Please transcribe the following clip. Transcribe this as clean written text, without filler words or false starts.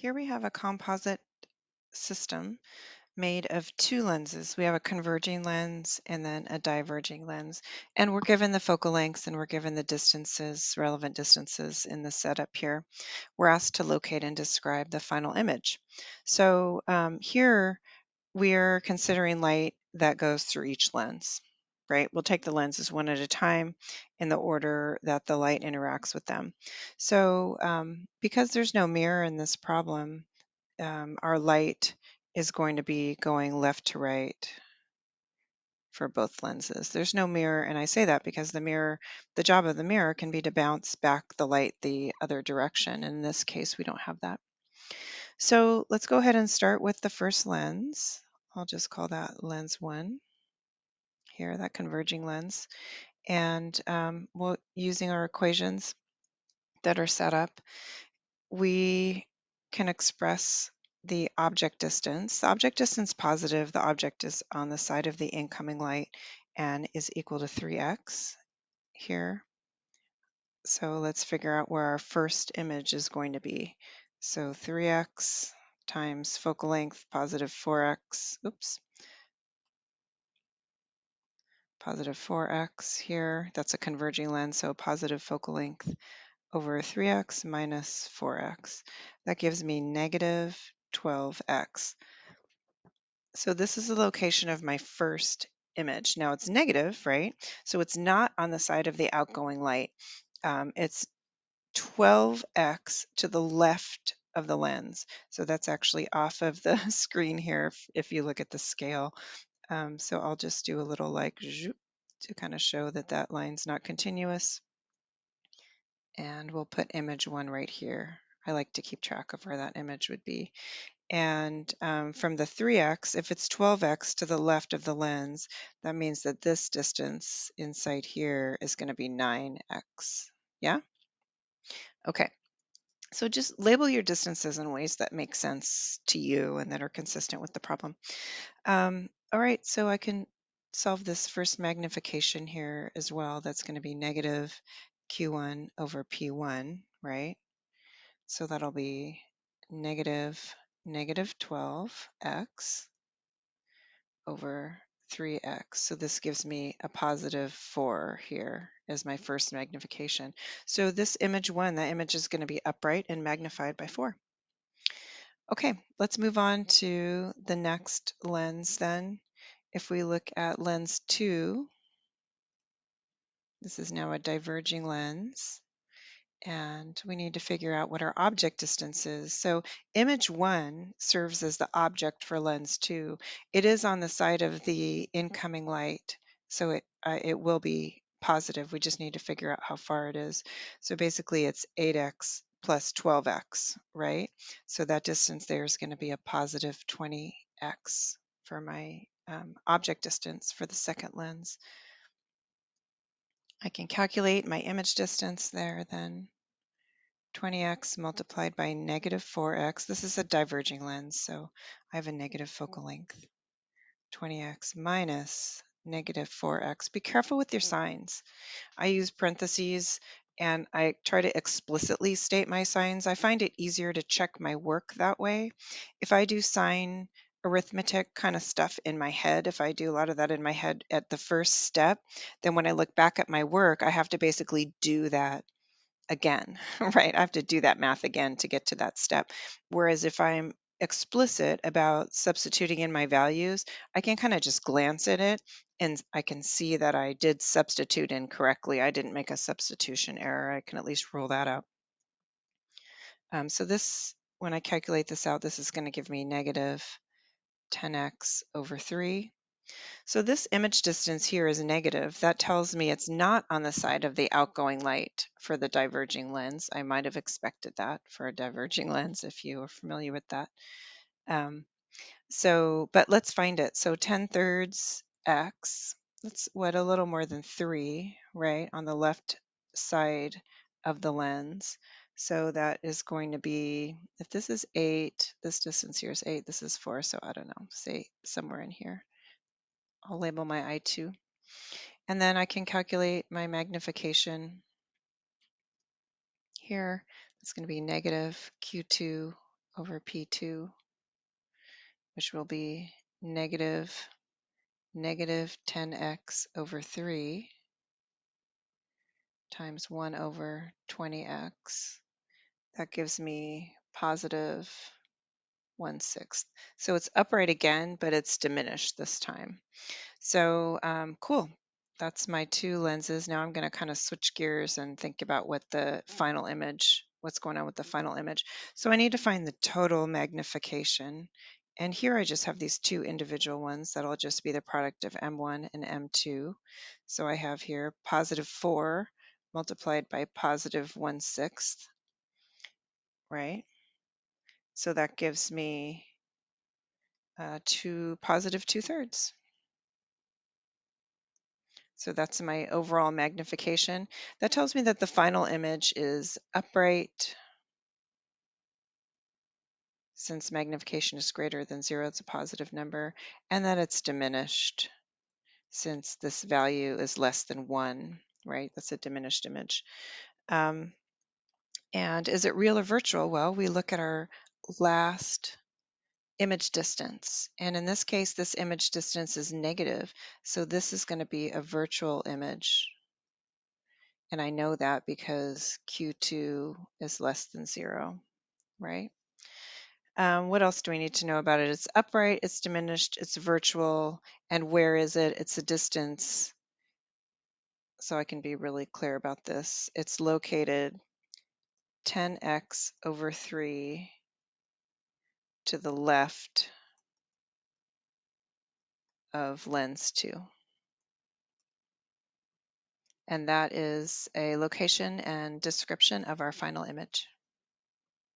Here we have a composite system made of two lenses. We have a converging lens and then a diverging lens. And we're given the focal lengths and we're given the distances, relevant distances in the setup here. We're asked to locate and describe the final image. So here we're considering light that goes through each lens, right? We'll take the lenses one at a time in the order that the light interacts with them. So because there's no mirror in this problem, our light is going to be going left to right for both lenses. There's no mirror, and I say that because the job of the mirror can be to bounce back the light the other direction. In this case, we don't have that. So let's go ahead and start with the first lens. I'll just call that lens 1 here, that converging lens. And using our equations that are set up, we can express the object distance. The object distance positive, the object is on the side of the incoming light and is equal to 3x here. So let's figure out where our first image is going to be. So 3x times focal length positive 4x, positive 4x here. That's a converging lens, so positive focal length over 3x minus 4x. That gives me negative 12x. So this is the location of my first image. Now it's negative, right? So it's not on the side of the outgoing light. It's 12x to the left of the lens. So that's actually off of the screen here if you look at the scale. So I'll just do a little like zoop to kind of show that that line's not continuous. And we'll put image 1 right here. I like to keep track of where that image would be. And from the 3x, if it's 12x to the left of the lens, that means that this distance inside here is going to be 9x. Yeah? Okay. So just label your distances in ways that make sense to you and that are consistent with the problem. All right, so I can solve this first magnification here as well. That's going to be negative Q1 over P1, right? So that'll be negative 12x over 3x. So this gives me a positive 4 here as my first magnification. So this image 1, that image is going to be upright and magnified by 4. Okay, let's move on to the next lens then. If we look at lens 2, this is now a diverging lens. And we need to figure out what our object distance is. So image 1 serves as the object for lens 2. It is on the side of the incoming light, so it will be positive. We just need to figure out how far it is. So basically it's 8x plus 12x, right? So that distance there is going to be a positive 20x for my object distance for the second lens. I can calculate my image distance there then. 20x multiplied by negative 4x. This is a diverging lens, so I have a negative focal length. 20x minus negative 4x. Be careful with your signs. I use parentheses and I try to explicitly state my signs. I find it easier to check my work that way. If I do sign arithmetic kind of stuff in my head, if I do a lot of that in my head at the first step, then when I look back at my work, I have to basically do that again, right? I have to do that math again to get to that step. Whereas if I'm explicit about substituting in my values, I can kind of just glance at it and I can see that I did substitute in correctly. I didn't make a substitution error. I can at least rule that out. So this, when I calculate this out, this is going to give me negative 10x over 3. So this image distance here is negative. That tells me it's not on the side of the outgoing light for the diverging lens. I might have expected that for a diverging lens if you are familiar with that. But let's find it. So 10/3 x, that's what, a little more than 3, right, on the left side of the lens. So that is going to be, if this is 8, this distance here is 8, this is 4, so I don't know, say somewhere in here. I'll label my I2. And then I can calculate my magnification here. It's going to be negative Q2 over P2, which will be negative 10x over 3 times 1 over 20x. That gives me positive 1/6. So it's upright again, but it's diminished this time. So cool. That's my two lenses. Now I'm going to kind of switch gears and think about what's going on with the final image. So I need to find the total magnification. And here I just have these two individual ones that'll just be the product of M1 and M2. So I have here positive 4 multiplied by positive 1/6, right? So that gives me positive 2/3. So that's my overall magnification. That tells me that the final image is upright. Since magnification is greater than 0, it's a positive number, and that it's diminished since this value is less than 1, right? That's a diminished image. And is it real or virtual? Well, we look at our last image distance. And in this case, this image distance is negative. So this is going to be a virtual image. And I know that because Q2 is less than 0, right? What else do we need to know about it? It's upright, it's diminished, it's virtual, and where is it? It's a distance. So I can be really clear about this. It's located 10x over 3 to the left of lens 2. And that is a location and description of our final image.